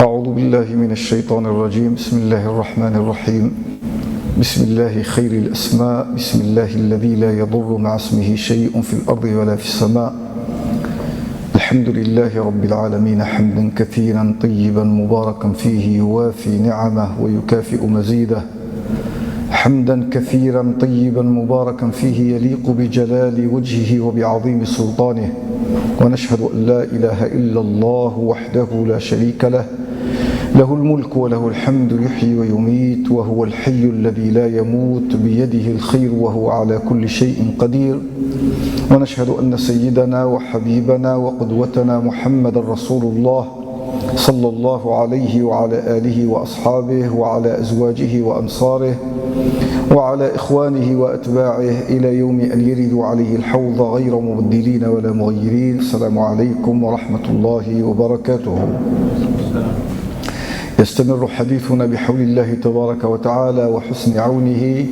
أعوذ بالله من الشيطان الرجيم. بسم الله الرحمن الرحيم. بسم الله خير الأسماء. بسم الله الذي لا يضر مع اسمه شيء في الأرض ولا في السماء. الحمد لله رب العالمين حمدا كثيرا طيبا مباركا فيه يوافي نعمه ويكافئ مزيده، حمدا كثيرا طيبا مباركا فيه يليق بجلال وجهه وبعظيم سلطانه. ونشهد أن لا إله إلا الله وحده لا شريك له، له الملك وله الحمد يحيي ويميت وهو الحي الذي لا يموت بيده الخير وهو على كل شيء قدير. ونشهد أن سيدنا وحبيبنا وقدوتنا محمد رسول الله صلى الله عليه وعلى آله وأصحابه وعلى أزواجه وأنصاره وعلى إخوانه وأتباعه إلى يوم أن يردوا عليه الحوض غير مبدلين ولا مغيرين. السلام عليكم ورحمة الله وبركاته. يستمر حديثنا بحول الله تبارك وتعالى وحسن عونه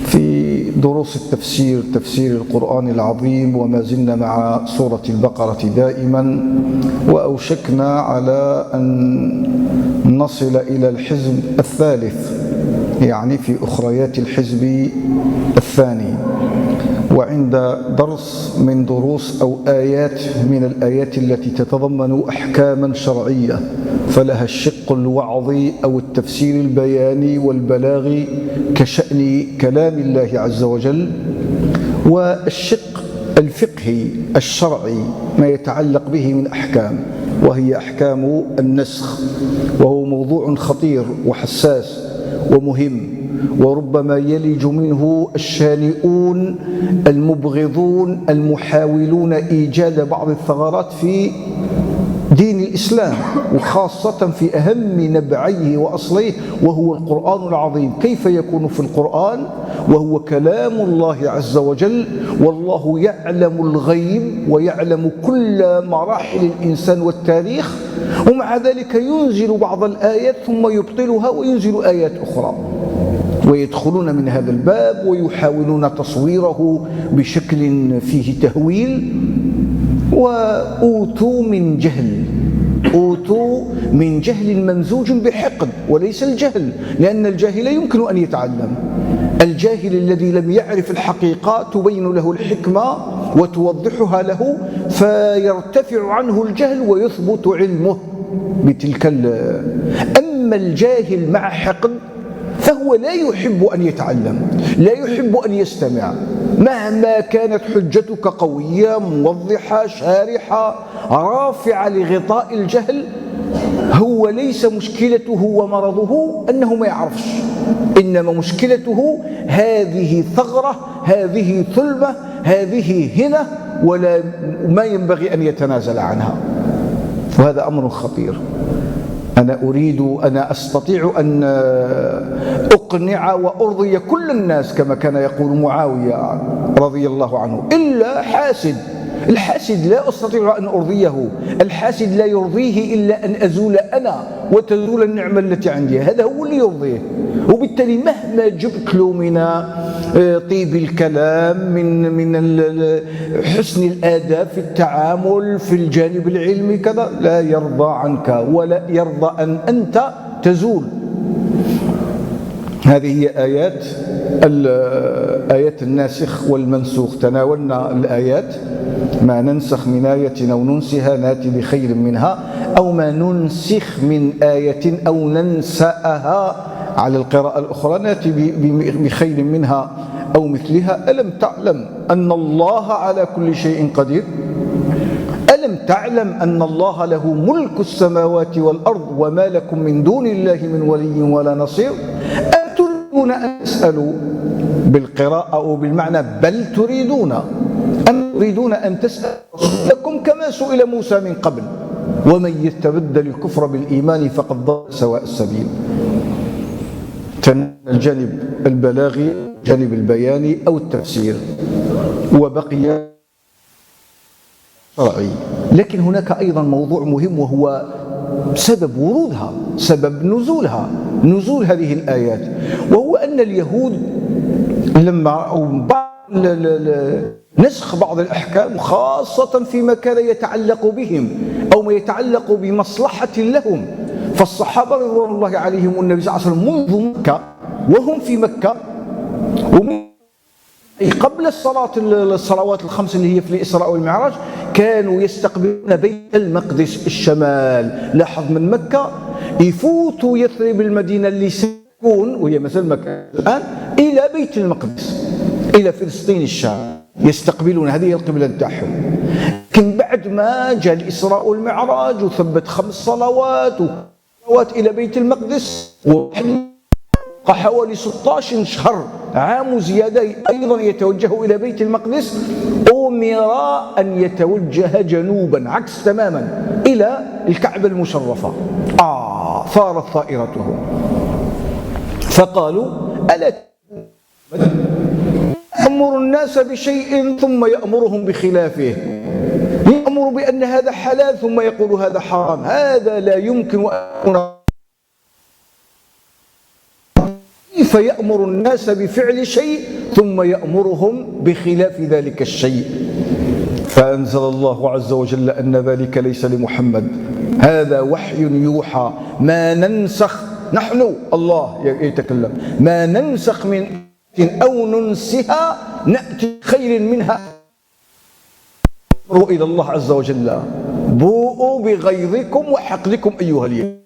في دروس التفسير، تفسير القرآن العظيم، وما زلنا مع سورة البقرة دائما، وأوشكنا على أن نصل إلى الحزب الثالث، يعني في أخريات الحزب الثاني. وعند درس من دروس أو آيات من الآيات التي تتضمن أحكاما شرعية فلها الشق الوعظي أو التفسير البياني والبلاغي كشأن كلام الله عز وجل، والشق الفقهي الشرعي ما يتعلق به من أحكام، وهي أحكام النسخ، وهو موضوع خطير وحساس ومهم، وربما يلج منه الشانئون المبغضون المحاولون إيجاد بعض الثغرات في دين الإسلام، وخاصة في أهم نبعيه وأصليه وهو القرآن العظيم. كيف يكون في القرآن وهو كلام الله عز وجل، والله يعلم الغيب ويعلم كل مراحل الإنسان والتاريخ، ومع ذلك ينزل بعض الآيات ثم يبطلها وينزل آيات أخرى، ويدخلون من هذا الباب ويحاولون تصويره بشكل فيه تهويل. وأوتوا من جهل ممزوج بحقد، وليس الجهل، لأن الجاهل يمكن أن يتعلم. الجاهل الذي لم يعرف الحقيقة تبين له الحكمة وتوضحها له فيرتفع عنه الجهل ويثبت علمه بتلك. أما الجاهل مع حقد فهو لا يحب أن يتعلم، لا يحب أن يستمع، مهما كانت حجتك قوية موضحة شارحة رافعة لغطاء الجهل. هو ليس مشكلته ومرضه أنه ما يعرفش، إنما مشكلته هذه ثغرة، هذه ثلمة، هذه هنة، ولا ما ينبغي أن يتنازل عنها. وهذا أمر خطير. أنا أستطيع أن أقنع وأرضي كل الناس كما كان يقول معاوية رضي الله عنه، إلا حاسد. الحاسد لا أستطيع أن أرضيه، الحاسد لا يرضيه إلا أن أزول أنا وتزول النعمة التي عندي، هذا هو اللي يرضيه. وبالتالي مهما جبت له من طيب الكلام، من حسن الآداب في التعامل في الجانب العلمي كذا، لا يرضى عنك ولا يرضى أن أنت تزول. هذه هي آيات الناسخ والمنسوخ. تناولنا الآيات: ما ننسخ من آية أو ننسها نأتي بخير منها، أو ما ننسخ من آية أو ننسأها على القراءة الأخرى نأتي بخير منها أو مثلها. ألم تعلم أن الله على كل شيء قدير؟ ألم تعلم أن الله له ملك السماوات والأرض وما لكم من دون الله من ولي ولا نصير؟ أم تريدون أن تسألوا بالقراءة أو بالمعنى بل تريدون أن تسأل لكم كما سئل موسى من قبل، ومن يتبدل الكفر بالإيمان فقد ضل سواء السبيل. الجانب البلاغي، الجانب البياني أو التفسير، وبقي شرعي. لكن هناك أيضا موضوع مهم، وهو سبب ورودها، سبب نزول هذه الآيات، وهو أن اليهود لما رأوا بعض نسخ بعض الأحكام خاصة فيما كان يتعلق بهم أو ما يتعلق بمصلحة لهم. فالصحابة رضوان الله عليهم والنبي صلى الله عليه وسلم منذ مكة وهم في مكة قبل الصلوات الخمس اللي هي في الإسراء والمعراج كانوا يستقبلون بيت المقدس الشمال. لاحظ من مكة يفوتوا يثرب المدينة اللي سيكون وهي مثل مكة الآن إلى بيت المقدس إلى فلسطين الشام، يستقبلون هذه القبلة تاعهم. لكن بعد ما جاء الإسراء والمعراج وثبت 5 صلوات إلى بيت المقدس حوالي 16 شهر عام زيادة أيضا يتوجه إلى بيت المقدس، أمر أن يتوجه جنوبا عكس تماما إلى الكعبة المشرفة. ثارت طائرته فقالوا ألا يأمر الناس بشيء ثم يأمرهم بخلافه، يأمر بأن هذا حلال ثم يقول هذا حرام، هذا لا يمكن أن كيف يأمر الناس بفعل شيء ثم يأمرهم بخلاف ذلك الشيء. فأنزل الله عز وجل أن ذلك ليس لمحمد، هذا وحي يوحى ما ننسخ، نحن الله يتكلم، ما ننسخ من أو ننسها نأتي خير منها. إلى الله عز وجل بوءوا بغيظكم وحقدكم أيها اليهود.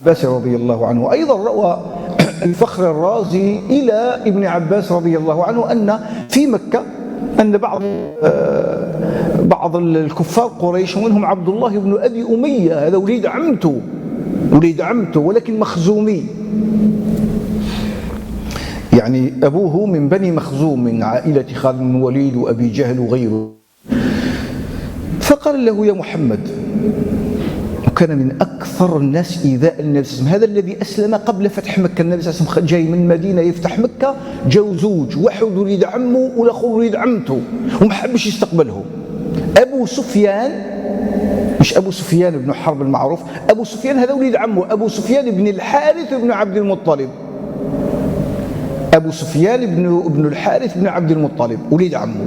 عباس رضي الله عنه أيضا روى الفخر الرازي إلى ابن عباس رضي الله عنه أن في مكة أن بعض الكفار قريش ومنهم عبد الله بن أبي أمية، هذا وليد عمته ولكن مخزومي، يعني أبوه من بني مخزوم من عائلة خالد بن الوليد وأبي جهل وغيره. فقال له يا محمد، وكان من أكثر الناس إيذاء النبي صلى الله عليه وسلم، هذا الذي أسلم قبل فتح مكة. النبي صلى الله عليه وسلم جاي من المدينة يفتح مكة، جاو زوج، واحد وليد عمه والآخر وليد عمته وما حبش يستقبله. أبو سفيان، مش أبو سفيان بن حرب المعروف، أبو سفيان هذا وليد عمه، أبو سفيان بن الحارث بن عبد المطلب، أبو سفيان بن الحارث بن عبد المطلب وليد عمه،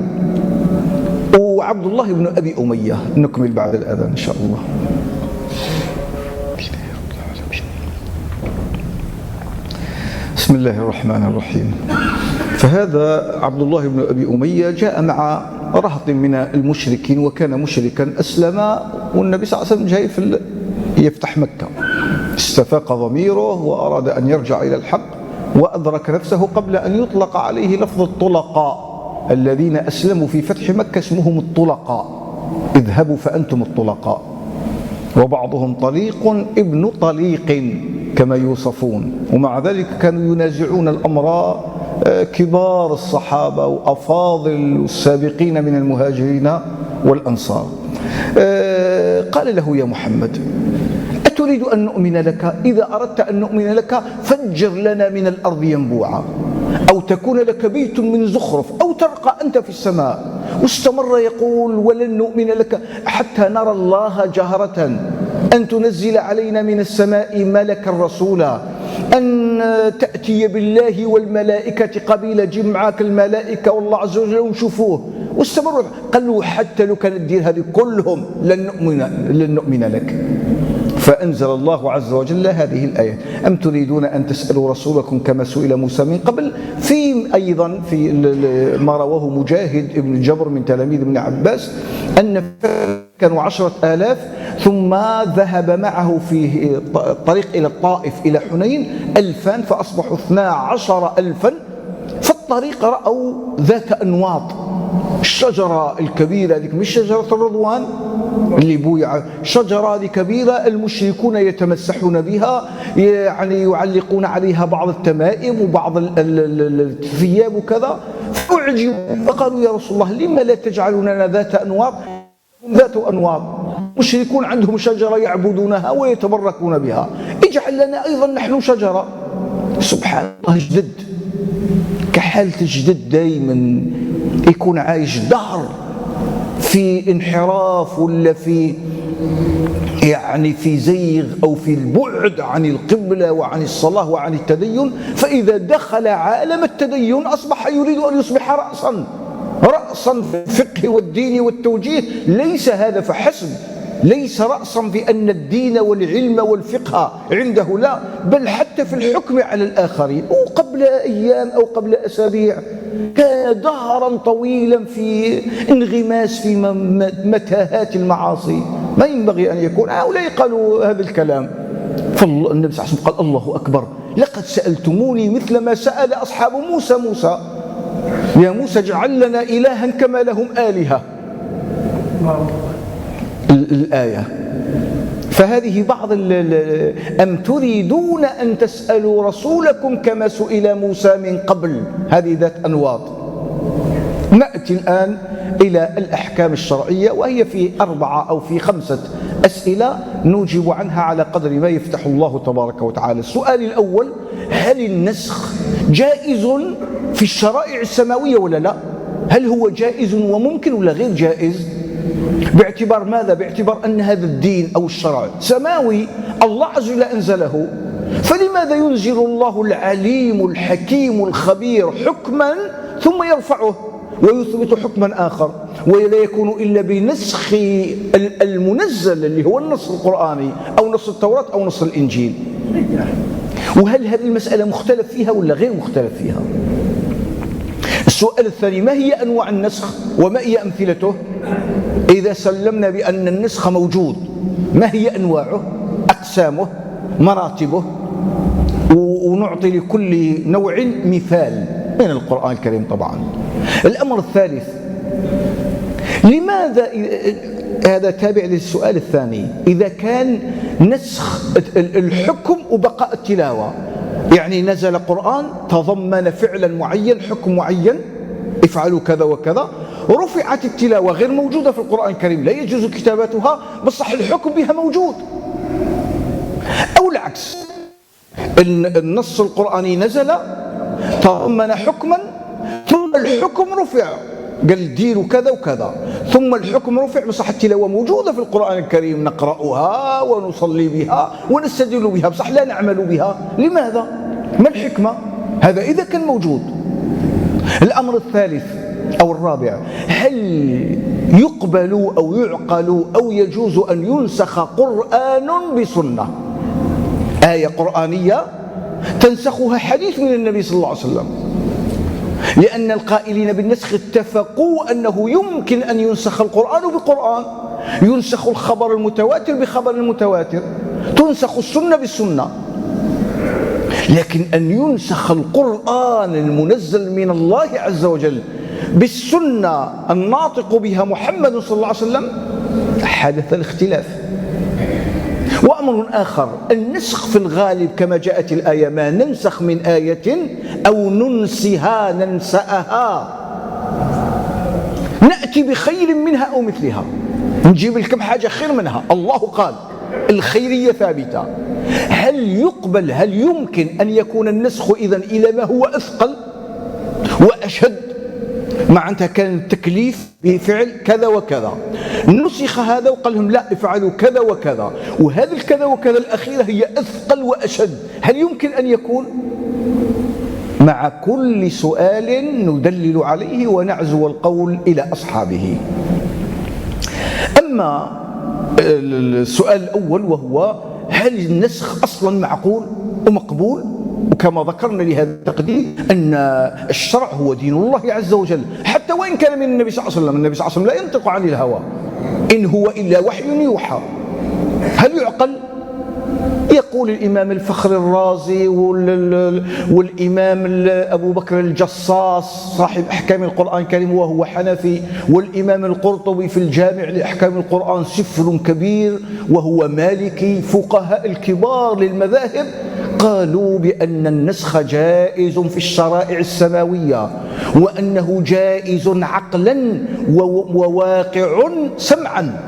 وعبد الله بن أبي أمية. نكمل بعد الأذان إن شاء الله. بسم الله الرحمن الرحيم. فهذا عبد الله بن أبي أمية جاء مع رهط من المشركين وكان مشركا، أسلم والنبي صلى الله عليه وسلم جاي يفتح مكة، استفاق ضميره وأراد أن يرجع إلى الحق وأدرك نفسه قبل أن يطلق عليه لفظ الطلقاء. الذين أسلموا في فتح مكة اسمهم الطلقاء، اذهبوا فأنتم الطلقاء، وبعضهم طليق ابن طليق كما يوصفون. ومع ذلك كانوا ينازعون الأمر كبار الصحابة وأفاضل السابقين من المهاجرين والأنصار. قال له يا محمد أتريد أن نؤمن لك؟ إذا أردت أن نؤمن لك فجر لنا من الأرض ينبوعا، أو تكون لك بيت من زخرف، أو ترقى أنت في السماء. واستمر يقول ولن نؤمن لك حتى نرى الله جهرة، أن تنزل علينا من السماء ملكا رسولا، أن تأتي بالله والملائكة قبيل جمعك الملائكة والله عز وجل ونشوفوه. واستمر قال له حتى لو كانت دير هذه كلهم لن نؤمن لك. فأنزل الله عز وجل هذه الآية: أم تريدون أن تسألوا رسولكم كما سئل موسى من قبل. في أيضا في ما رواه مجاهد ابن جبر من تلاميذ ابن عباس أن كانوا 10,000 ثم ذهب معه في الطريق إلى الطائف إلى حنين 2000 فأصبحوا 12,000. في الطريق رأوا ذات أنواط، الشجرة الكبيرة هذيك مش شجرة الرضوان اللي بويعة، شجرة هذه كبيرة المشركون يتمسحون بها، يعني يعلقون عليها بعض التمائم وبعض الثياب وكذا. فأعجبوا فقالوا يا رسول الله لما لا تجعلوننا ذات أنواط؟ ذات أنواط، مشركون عندهم شجرة يعبدونها ويتبركون بها، اجعل لنا أيضا نحن شجرة. سبحان الله، جدد كحالة الجدد دائما يكون عايش دهر في انحراف ولا في يعني في زيغ أو في البعد عن القبلة وعن الصلاة وعن التدين، فإذا دخل عالم التدين أصبح يريد أن يصبح رأسا في الفقه والدين والتوجيه. ليس هذا فحسب، ليس رأسا في أن الدين والعلم والفقه عنده، لا، بل حتى في الحكم على الآخرين. وقبل أيام أو قبل أسابيع كان دهرا طويلا في انغماس في متاهات المعاصي. ما ينبغي أن يكون. هؤلاء قالوا هذا الكلام، فالنبي صلى الله عليه وسلم قال: الله أكبر، لقد سألتموني مثل ما سأل أصحاب موسى: يا موسى اجعل لنا إلها كما لهم آلهة. الآية. فهذه بعض أم تريدون أن تسألوا رسولكم كما سئل موسى من قبل. هذه ذات أنواط. نأتي الآن إلى الأحكام الشرعية، وهي في 4 أو في 5 أسئلة نجيب عنها على قدر ما يفتح الله تبارك وتعالى. السؤال الأول: هل النسخ جائز في الشرائع السماوية ولا لا؟ هل هو جائز وممكن ولا غير جائز؟ باعتبار ماذا؟ باعتبار أن هذا الدين أو الشرع سماوي، الله عز وجل أنزله، فلماذا ينزل الله العليم الحكيم الخبير حكما ثم يرفعه ويثبت حكما آخر، ولا يكون إلا بنسخ المنزل اللي هو النص القرآني أو نص التوراة أو نص الإنجيل؟ وهل هذه المسألة مختلف فيها ولا غير مختلف فيها؟ السؤال الثاني: ما هي أنواع النسخ وما هي أمثلته؟ إذا سلمنا بأن النسخ موجود، ما هي أنواعه، أقسامه، مراتبه، ونعطي لكل نوع مثال من القرآن الكريم طبعا. الأمر الثالث: لماذا، هذا تابع للسؤال الثاني، إذا كان نسخ الحكم وبقاء التلاوة، يعني نزل قرآن تضمن فعلا معين، حكم معين، افعلوا كذا وكذا، رفعت التلاوة غير موجودة في القرآن الكريم، لا يجوز كتابتها، بصح الحكم بها موجود. أو العكس، النص القرآني نزل تضمن حكما ثم الحكم رفع، قال ديروا كذا وكذا، ثم الحكم رفع، بصح التلاوة موجودة في القرآن الكريم، نقرأها ونصلي بها ونستدل بها، بصح لا نعمل بها. لماذا؟ ما الحكمة؟ هذا إذا كان موجود. الأمر الثالث أو الرابع: هل يقبل أو يعقل أو يجوز أن ينسخ قرآن بسنة؟ آية قرآنية تنسخها حديث من النبي صلى الله عليه وسلم، لأن القائلين بالنسخ اتفقوا أنه يمكن أن ينسخ القرآن بقرآن، ينسخ الخبر المتواتر بخبر المتواتر، تنسخ السنة بالسنة. لكن أن ينسخ القرآن المنزل من الله عز وجل بالسنة الناطق بها محمد صلى الله عليه وسلم، حدث الاختلاف. وأمر آخر: النسخ في الغالب كما جاءت الآية: ما ننسخ من آية أو ننسأها نأتي بخير منها أو مثلها، نجيب لكم حاجة خير منها. الله قال الخيرية ثابتة. هل يقبل، هل يمكن أن يكون النسخ إذن إلى ما هو أثقل وأشد؟ معناتها كان التكليف بفعل كذا وكذا، نسخ هذا وقال لهم لا افعلوا كذا وكذا، وهذه الكذا وكذا الأخيرة هي أثقل وأشد. هل يمكن أن يكون؟ مع كل سؤال ندلل عليه ونعزو القول إلى أصحابه. أما السؤال الأول وهو: هل النسخ أصلا معقول ومقبول؟ وكما ذكرنا لهذا التقدير أن الشرع هو دين الله عز وجل، حتى وإن كان من النبي صلى الله عليه وسلم. النبي صلى الله عليه وسلم لا ينطق عن الهوى، إن هو إلا وحي يوحى. هل يعقل؟ يقول الإمام الفخر الرازي والإمام أبو بكر الجصاص صاحب أحكام القرآن الكريم وهو حنفي، والإمام القرطبي في الجامع لأحكام القرآن سفر كبير وهو مالكي، فقهاء الكبار للمذاهب، قالوا بأن النسخ جائز في الشرائع السماوية، وأنه جائز عقلا وواقع سمعا.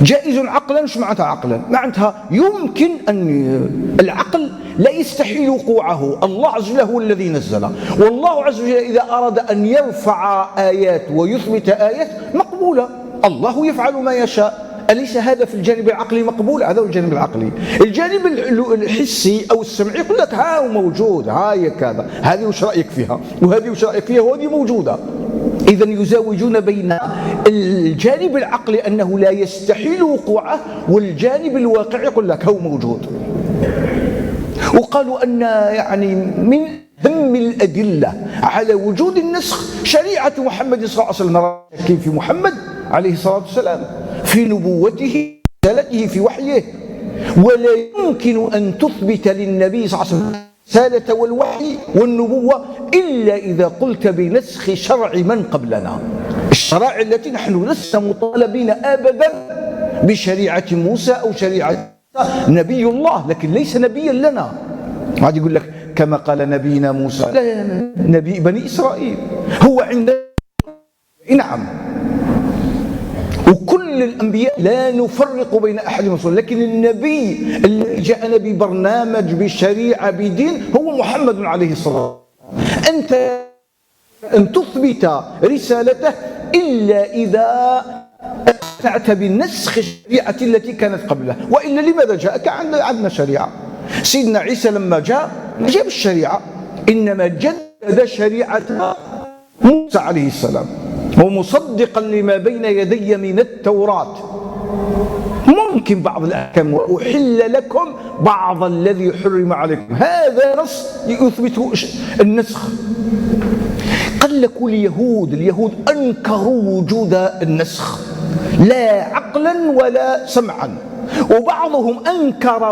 جائز عقلا، شو معناتها عقلا؟ معناتها يمكن أن العقل لا يستحيل وقوعه، الله عز وجل هو الذي نزله، والله عز وجل إذا أراد أن يرفع آيات ويثبت آيات مقبولة، الله يفعل ما يشاء. أليس هذا في الجانب العقلي مقبول؟ هذا هو الجانب العقلي. الجانب الحسي أو السمعي يقول لك ها هو موجود، هاي كذا، هذه وش رأيك فيها، وهذه وش رأيك فيها، وهذه موجودة. إذا يزاوجون بين الجانب العقلي أنه لا يستحيل وقوعه، والجانب الواقعي يقول لك هو موجود. وقالوا أن يعني من أهم الأدلة على وجود النسخ شريعة محمد صلى الله عليه وسلم. كيف في محمد عليه الصلاة والسلام في نبوته رسالته في وحيه، ولا يمكن أن تثبت للنبي صلى الله عليه وسلم الرسالة والوحي والنبوة إلا إذا قلت بنسخ شرع من قبلنا. الشرائع التي نحن لسنا مطالبين أبدا بشريعة موسى أو شريعة نبي الله، لكن ليس نبيا لنا. عاد يقول لك كما قال نبينا موسى، لا نبي بني إسرائيل هو عند نعم، وكل الأنبياء لا نفرق بين أحد من رسل، لكن النبي الذي جاءنا ببرنامج بشريعة بدين هو محمد عليه الصلاة والسلام. أنت أن تثبت رسالته إلا إذا أتعت بنسخ الشريعة التي كانت قبله، وإلا لماذا جاءك؟ عندنا شريعة. سيدنا عيسى لما جاء ما جاب الشريعة، إنما جدد شريعة موسى عليه السلام، ومصدقا لما بين يدي من التوراة. ممكن بعض الأحكام وأحل لكم بعض الذي حرم عليكم، هذا نص يثبت النسخ. قال لك اليهود أنكروا وجود النسخ لا عقلا ولا سمعا، وبعضهم أنكر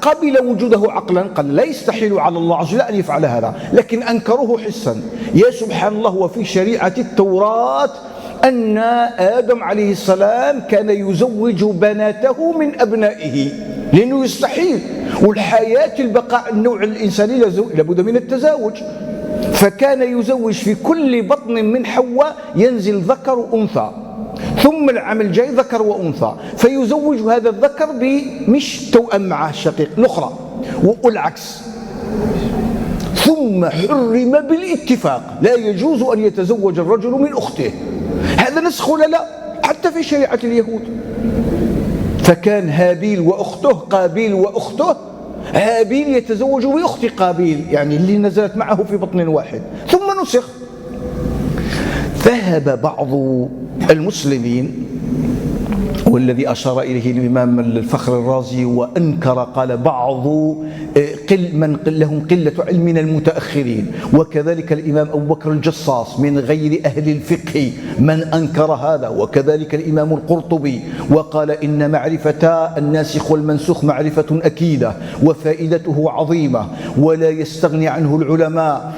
قبل وجوده عقلا، قال لا يستحيل على الله عز وجل أن يفعل هذا، لكن أنكروه حسا. يا سبحان الله، وفي شريعة التوراة أن آدم عليه السلام كان يزوج بناته من أبنائه لأنه يستحيل، والحياة البقاء النوع الإنساني لابد من التزاوج، فكان يزوج في كل بطن من حواء ينزل ذكر وأنثى، ثم العام الجاي ذكر وأنثى، فيزوج هذا الذكر مش توأم معه الشقيق الأخرى والعكس. ثم حرم بالاتفاق لا يجوز أن يتزوج الرجل من أخته. هذا نسخ ولا لا؟ حتى في شريعة اليهود. فكان هابيل وأخته، قابيل وأخته، هابيل يتزوج بأخت قابيل، يعني اللي نزلت معه في بطن واحد، ثم نسخ. ذهب بعض المسلمين، والذي أشار إليه الإمام الفخر الرازي وأنكر، قال بعض من لهم قلة علم من المتأخرين، وكذلك الإمام أبو بكر الجصاص من غير أهل الفقه من أنكر هذا، وكذلك الإمام القرطبي، وقال إن معرفة الناسخ والمنسوخ معرفة أكيدة وفائدته عظيمة، ولا يستغني عنه العلماء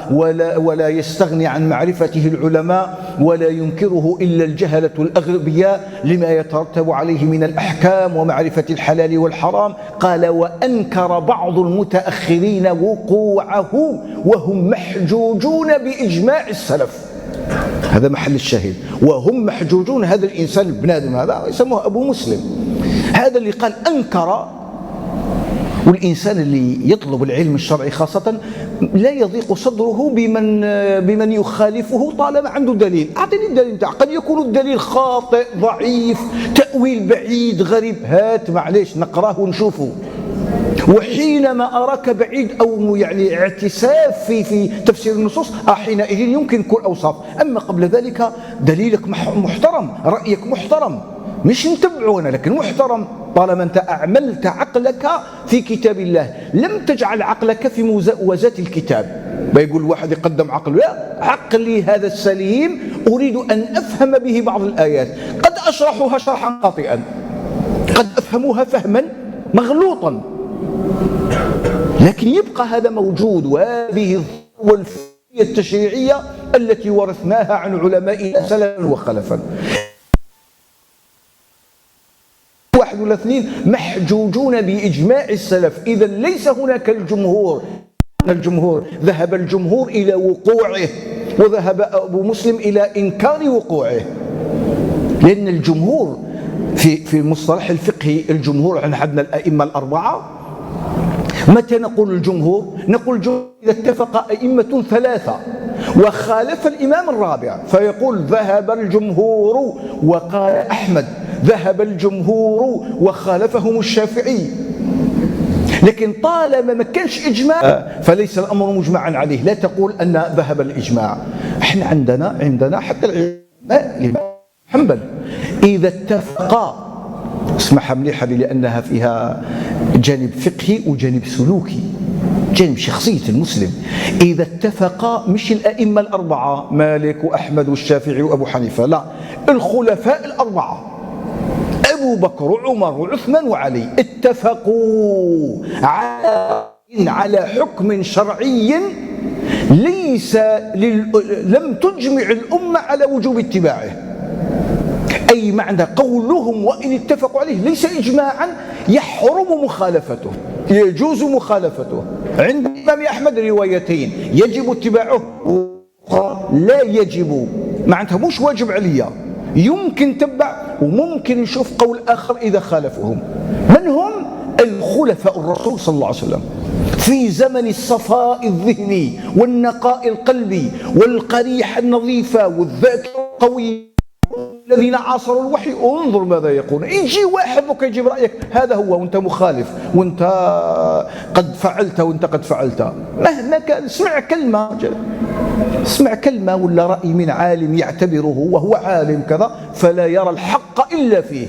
ولا يستغني عن معرفته العلماء، ولا ينكره إلا الجهلة الأغبياء لما يترتب عليه من الأحكام ومعرفة الحلال والحرام. قال وأنكر بعض المتأخرين وقوعه وهم محجوجون بإجماع السلف. هذا محل الشاهد، وهم محجوجون. هذا الإنسان البنادم هذا يسموه أبو مسلم، هذا اللي قال أنكر. والإنسان اللي يطلب العلم الشرعي خاصة لا يضيق صدره بمن يخالفه طالما عنده دليل. أعطيني الدليل بتاعك، قد يكون الدليل خاطئ ضعيف تأويل بعيد غريب، هات معليش نقراه ونشوفه. وحينما أراك بعيد أو يعني اعتساف في تفسير النصوص، حينئذ يمكن كل أوصاف. أما قبل ذلك دليلك محترم، رأيك محترم، مش نتبعونا لكن محترم، طالما أنت أعملت عقلك في كتاب الله، لم تجعل عقلك في موازاة الكتاب. بيقول واحد يقدم عقله، لا، عقلي هذا السليم أريد أن أفهم به بعض الآيات، قد أشرحها شرحا خاطئا، قد أفهمها فهما مغلوطا، لكن يبقى هذا موجود. وهذه الفقهية التشريعية التي ورثناها عن علمائنا سلفا وخلفا. 31 محجوجون بإجماع السلف. إذا ليس هناك الجمهور ذهب الجمهور إلى وقوعه، وذهب أبو مسلم إلى إنكار وقوعه، لأن الجمهور في المصطلح الفقهي، الجمهور عندنا الأئمة الأربعة. متى نقول الجمهور؟ نقول الجمهور إذا اتفق أئمة ثلاثة وخالف الإمام الرابع، فيقول ذهب الجمهور وقال أحمد، ذهب الجمهور وخالفهم الشافعي. لكن طالما ما كانش إجماع فليس الأمر مجمعا عليه. لا تقول أن ذهب الإجماع. احنا عندنا حتى الإمام حنبل إذا اتفقا، اسمعها مليحة لأنها فيها جانب فقهي وجانب سلوكي، جانب شخصية المسلم. إذا اتفقا مش الأئمة الأربعة مالك وأحمد والشافعي وأبو حنيفة، لا، الخلفاء الأربعة أبو بكر وعمر وعثمان وعلي اتفقوا على حكم شرعي لم تجمع الأمة على وجوب اتباعه. أي معنى قولهم وإن اتفقوا عليه ليس إجماعا يحرم مخالفته، يجوز مخالفته. عند الإمام أحمد روايتين: يجب اتباعه لا يجب، معناتها مش واجب عليا، يمكن تبع وممكن نشوف قول آخر إذا خالفهم. من هم؟ الخلفاء الرسول صلى الله عليه وسلم في زمن الصفاء الذهني والنقاء القلبي والقريحة النظيفة والذاكرة القوية، الذين عاصروا الوحي. انظر ماذا يقول. يجي واحد ويجيب رأيك هذا هو وانت مخالف وانت قد فعلت وانت قد فعلت، مهما كان. اسمع كلمة ولا رأي من عالم يعتبره وهو عالم كذا فلا يرى الحق إلا فيه،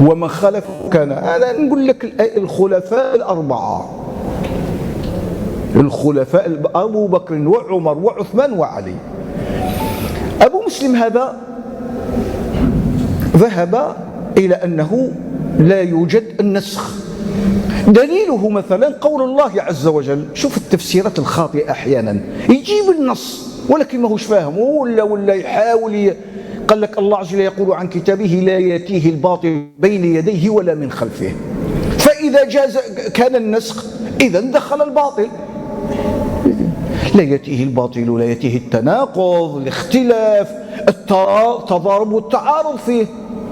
ومن خالفه كان. أنا نقول لك الخلفاء الأربعة، الخلفاء أبو بكر وعمر وعثمان وعلي. أبو مسلم هذا ذهب إلى أنه لا يوجد النسخ. دليله مثلا قول الله عز وجل. شوف التفسيرات الخاطئة أحيانا، يجيب النص ولكن ما هوش فاهمه ولا يحاول. قال لك الله عز وجل يقول عن كتابه: لا يأتيه الباطل بين يديه ولا من خلفه. فإذا جاز كان النسخ إذا دخل الباطل. لا يأتيه الباطل، لا يأتيه التناقض، الاختلاف، التضارب والتعارض فيه.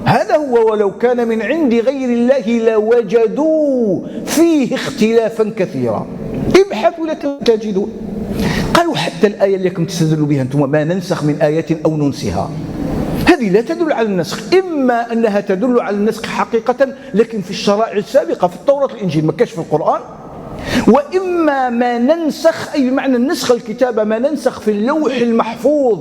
هذا هو. ولو كان من عند غير الله لوجدوا فيه اختلافا كثيرا. ابحثوا لكم تجدون. قالوا حتى الآية اللي كنتم تستدلوا بها أنتم: ما ننسخ من آية أو ننسها، هذه لا تدل على النسخ. إما أنها تدل على النسخ حقيقة لكن في الشرائع السابقة في التوراة والإنجيل، ما كانش في القرآن. وإما ما ننسخ، أي بمعنى النسخ الكتابة، ما ننسخ في اللوح المحفوظ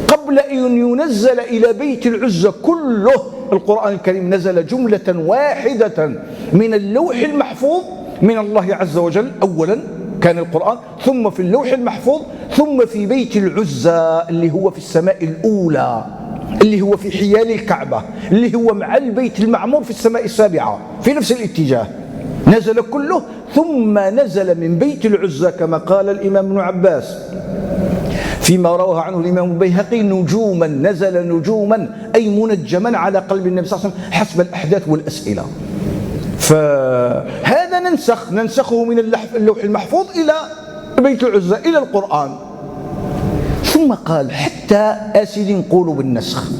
قبل أن ينزل إلى بيت العزة كله. القرآن الكريم نزل جملة واحدة من اللوح المحفوظ من الله عز وجل. أولا كان القرآن، ثم في اللوح المحفوظ، ثم في بيت العزة اللي هو في السماء الأولى، اللي هو في حيال الكعبة، اللي هو مع البيت المعمور في السماء السابعة في نفس الاتجاه. نزل كله ثم نزل من بيت العزة كما قال الإمام ابن عباس فيما رواه عنه الإمام البيهقي: نجوما، نزل نجوما أي منجما على قلب النبي صلى الله عليه وسلم حسب الأحداث والأسئلة. فهذا ننسخه من اللوح المحفوظ إلى بيت العزة إلى القرآن. ثم قال: حتى أسد نقولوا بالنسخ.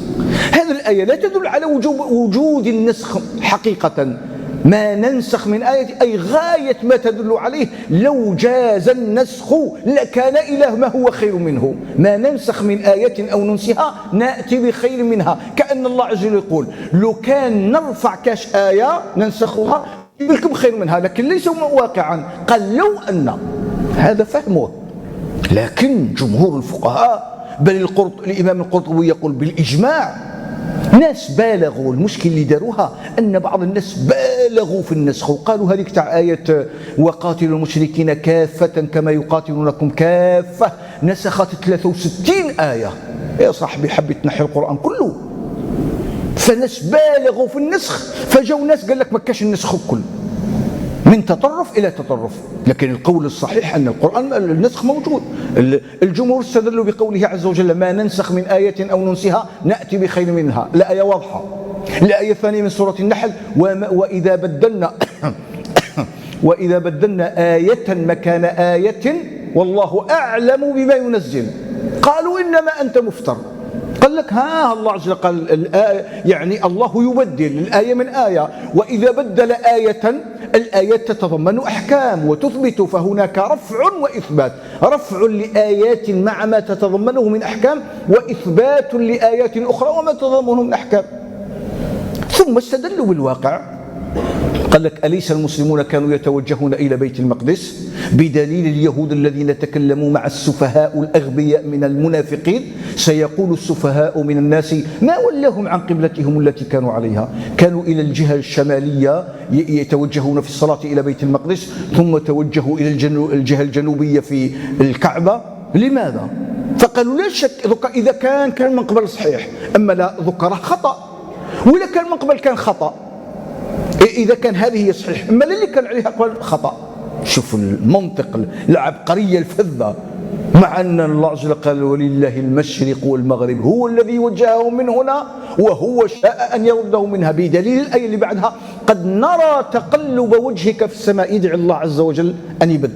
هذه الآية لا تدل على وجود النسخ حقيقة. ما ننسخ من آية أي غاية ما تدل عليه لو جاز النسخ لكان إله ما هو خير منه. ما ننسخ من آية أو ننسها نأتي بخير منها. كأن الله عز وجل يقول: لو كان نرفع كاش آية ننسخها لكم خير منها، لكن ليس واقعا. قال: لو أن. هذا فهمه. لكن جمهور الفقهاء بل الإمام القرطبي يقول بالإجماع ناس بالغوا. المشكل اللي داروها أن بعض الناس بالغوا في النسخ وقالوا هذيك تاع آية وقاتلوا المشركين كافة كما يقاتلونكم كافة نسخت 63 آية. يا صاحبي حبيت تنحي القرآن كله. فناس بالغوا في النسخ، فجاو ناس قال لك ما كاش النسخ الكل، من تطرف إلى تطرف. لكن القول الصحيح أن القرآن النسخ موجود. الجمهور استدلوا بقوله عز وجل: ما ننسخ من آية أو ننسها نأتي بخير منها. الآية واضحة. الآية الثانية من سورة النحل: وإذا بدلنا آية مكان آية والله أعلم بما ينزل قالوا إنما أنت مفتر. قال لك الله عز وجل قال يعني الله يبدل الآية من آية، وإذا بدل آية الآيات تتضمن أحكام وتثبت، فهناك رفع وإثبات. رفع لآيات مع ما تتضمنه من أحكام، وإثبات لآيات أخرى وما تتضمنه من أحكام. ثم استدلوا بالواقع، قال لك أليس المسلمون كانوا يتوجهون إلى بيت المقدس بدليل اليهود الذين تكلموا مع السفهاء الأغبياء من المنافقين، سيقول السفهاء من الناس ما ولاهم عن قبلتهم التي كانوا عليها، كانوا إلى الجهة الشمالية يتوجهون في الصلاة إلى بيت المقدس، ثم توجهوا إلى الجهة الجنوبية في الكعبة. لماذا؟ فقالوا لا شك إذا كان من قبل صحيح، أما لا ذكره خطأ، ولا كان من قبل كان خطأ، إذا كان هذه هي صحيح، أما اللي كان عليها قبل خطأ. شوف المنطق، العبقرية الفذة، مع أن الله عز وجل قال ولله المشرق والمغرب، هو الذي وجههم من هنا وهو شاء أن يردهم منها، بدليل الآية اللي بعدها قد نرى تقلب وجهك في السماء، يدعي الله عز وجل أن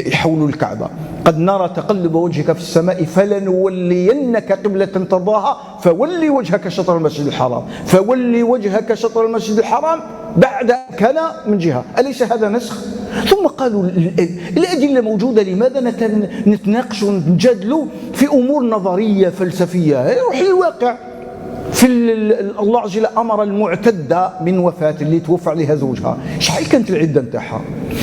يحولوا الكعبة، قد نرى تقلب وجهك في السماء فلنولينك قبلة ترضاها فولي وجهك شطر المسجد الحرام، فولي وجهك شطر المسجد الحرام بعد كان من جهة. أليس هذا نسخ؟ ثم قالوا الأدلة موجودة، لماذا نتناقش ونجادلوا في أمور نظرية فلسفية؟ روح للواقع. في الله عز وجل أمر المعتدة من وفاة اللي توفى عليها زوجها، شحال كانت العدة نتاعها؟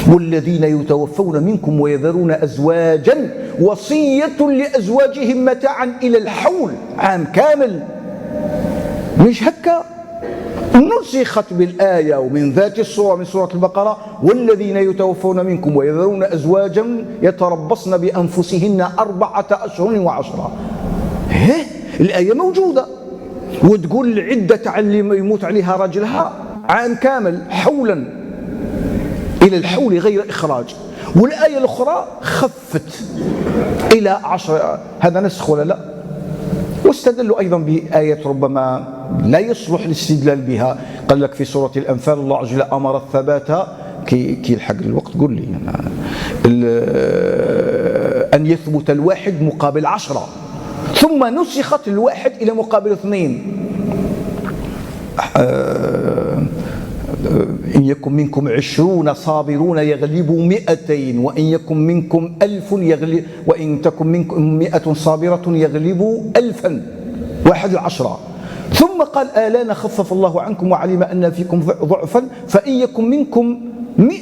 والذين يتوفون منكم ويذرون أزواجا وصية لأزواجهم متاعا إلى الحول، عام كامل. مش هكا نسخت بالآية ومن ذات الصورة من سورة البقرة والذين يتوفون منكم ويذرون أزواجا يتربصن بأنفسهن 4 أشهر و10. الآية موجودة، وتقول العدة تاع اللي يموت عليها راجلها عام كامل حولا إلى الحول غير إخراج، والآية الأخرى خفت إلى 10. هذا نسخ ولا لا؟ واستدلوا أيضا بآية ربما لا يصلح الاستدلال بها، قال لك في سورة الأنفال الله عز وجل أمر الثبات كي يلحق الوقت قول لي أن يثبت الواحد مقابل 10، ثم نسخت الواحد إلى مقابل 2. إن يكن منكم 20 صابرون يغلبوا 200 وإن يكن منكم 1000 يغلب وإن تكن منكم 100 صابرة يغلبوا 1000، 1 ثم قال آلان خفف الله عنكم وعلم أن فيكم ضعفا فإن يكن منكم 100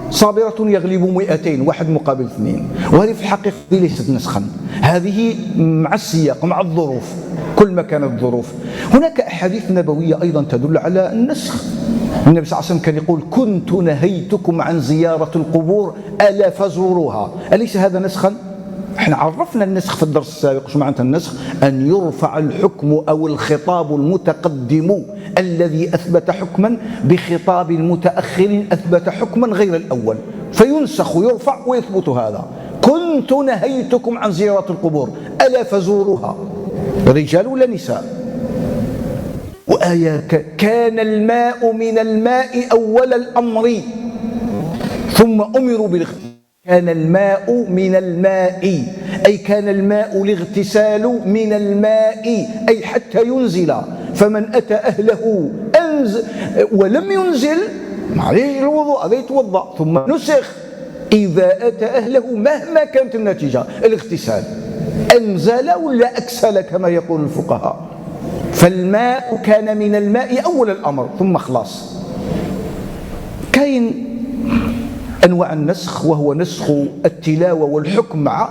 صابرة يغلبوا 200، 1 مقابل 2. وهذه في الحقيقة ليست نسخا، هذه مع السياق مع الظروف، كل ما كانت الظروف. هناك أحاديث نبوية أيضا تدل على النسخ. النبي صلى الله عليه وسلم كان يقول كنت نهيتكم عن زيارة القبور ألا فزوروها. أليس هذا نسخا؟ احنا عرفنا النسخ في الدرس السابق. شو معنى النسخ؟ أن يرفع الحكم أو الخطاب المتقدم الذي أثبت حكما بخطاب متأخر أثبت حكما غير الأول، فينسخ ويرفع ويثبت هذا. كنت نهيتكم عن زيارة القبور ألا فزوروها، رجال ولا نساء؟ وآية كان الماء من الماء أول الأمر ثم أمروا بالاغتسال. كان الماء من الماء أي كان الماء الاغتسال من الماء أي حتى ينزل، فمن أتى أهله أنزل ولم ينزل ما عليه الوضوء هذا يتوضأ. ثم نسخ إذا أتى أهله مهما كانت النتيجة الاغتسال، أنزل ولا أكسل كما يقول الفقهاء. فالماء كان من الماء أول الأمر ثم خلاص. كاين أنواع النسخ وهو نسخ التلاوة والحكم مع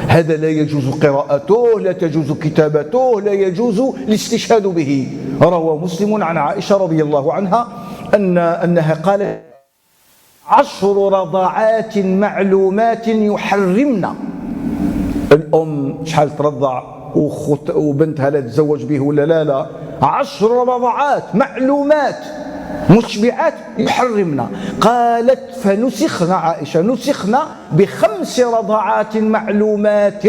هذا، لا يجوز قراءته، لا تجوز كتابته، لا يجوز الاستشهاد به. روى مسلم عن عائشة رضي الله عنها أنها قالت 10 رضعات معلومات يحرمن. الأم شحال ترضع وبنتها لا تتزوج به ولا لا 10 رضعات معلومات مشبعات يحرمنا. قالت فنسخنا عائشة نسخنا ب5 رضعات معلومات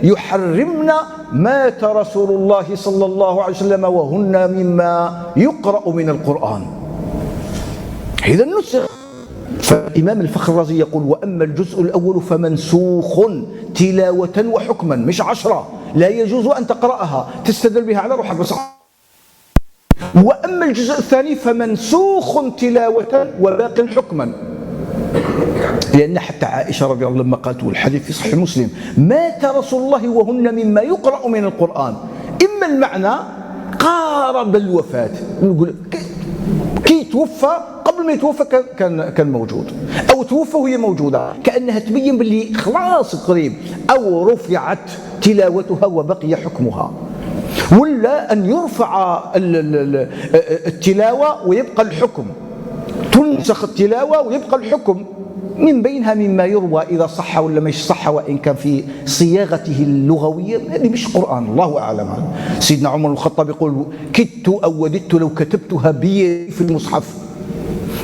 يحرمنا مات رسول الله صلى الله عليه وسلم وهن مما يقرأ من القرآن. إذا نسخ. فالإمام الفخر الرازي يقول وأما الجزء الأول فمنسوخ تلاوة وحكما، مش 10 لا يجوز أن تقرأها تستدل بها على روحك بس. وأما الجزء الثاني فمنسوخ تلاوة وباق حكما، لأن حتى عائشة رضي الله عنها لما قالت الحديث في صحيح مسلم مات رسول الله وهن مما يقرأ من القرآن، إما المعنى قارب الوفاة، نقول كي توفى قبل ما يتوفى كان موجود، أو توفى وهي موجودة، كأنها تبين باللي خلاص قريب، أو رفعت تلاوتها وبقي حكمها، ولا أن يرفع التلاوة ويبقى الحكم، تنسخ التلاوة ويبقى الحكم، من بينها مما يروى إذا صح ولا مش صح، وإن كان في صياغته اللغوية هذه مش قرآن، الله أعلم. سيدنا عمر بن الخطاب يقول كدت أو وددت لو كتبتها بيدي في المصحف،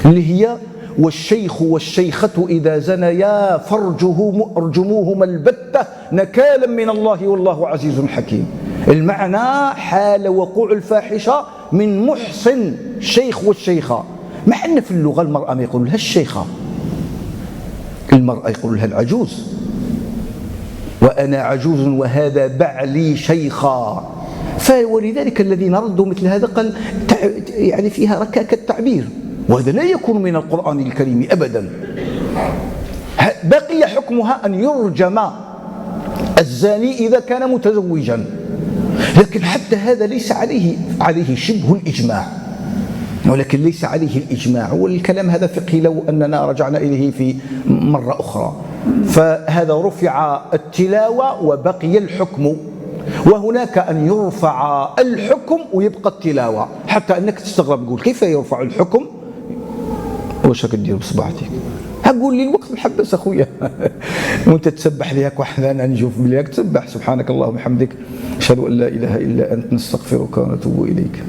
اللي هي والشيخ والشيخة إذا زنيا فارجموهما البتة نكالا من الله والله عزيز حكيم. المعنى حال وقوع الفاحشة من محصن الشيخ والشيخة، مع أن في اللغة المرأة ما يقول لها الشيخة، المرأة يقول لها العجوز، وأنا عجوز وهذا بعلي شيخا. ولذلك الذين ردوا مثل هذا قال يعني فيها ركاكة تعبير، وهذا لا يكون من القرآن الكريم أبدا. بقي حكمها أن يرجم الزاني إذا كان متزوجا، لكن حتى هذا ليس عليه شبه الإجماع، ولكن ليس عليه الإجماع، والكلام هذا فقهي لو أننا رجعنا إليه في مرة أخرى. فهذا رفع التلاوة وبقي الحكم، وهناك أن يرفع الحكم ويبقى التلاوة، حتى أنك تستغرب تقول كيف يرفع الحكم واش راك دير بصبعتك؟ هقول لي الوقت محبس أخويا وأنت تسبح لي هاك واحد أنا نشوف بلي تسبح. سبحانك اللهم وبحمدك، أشهد أن لا إله إلا أنت، نستغفرك ونتوب إليك.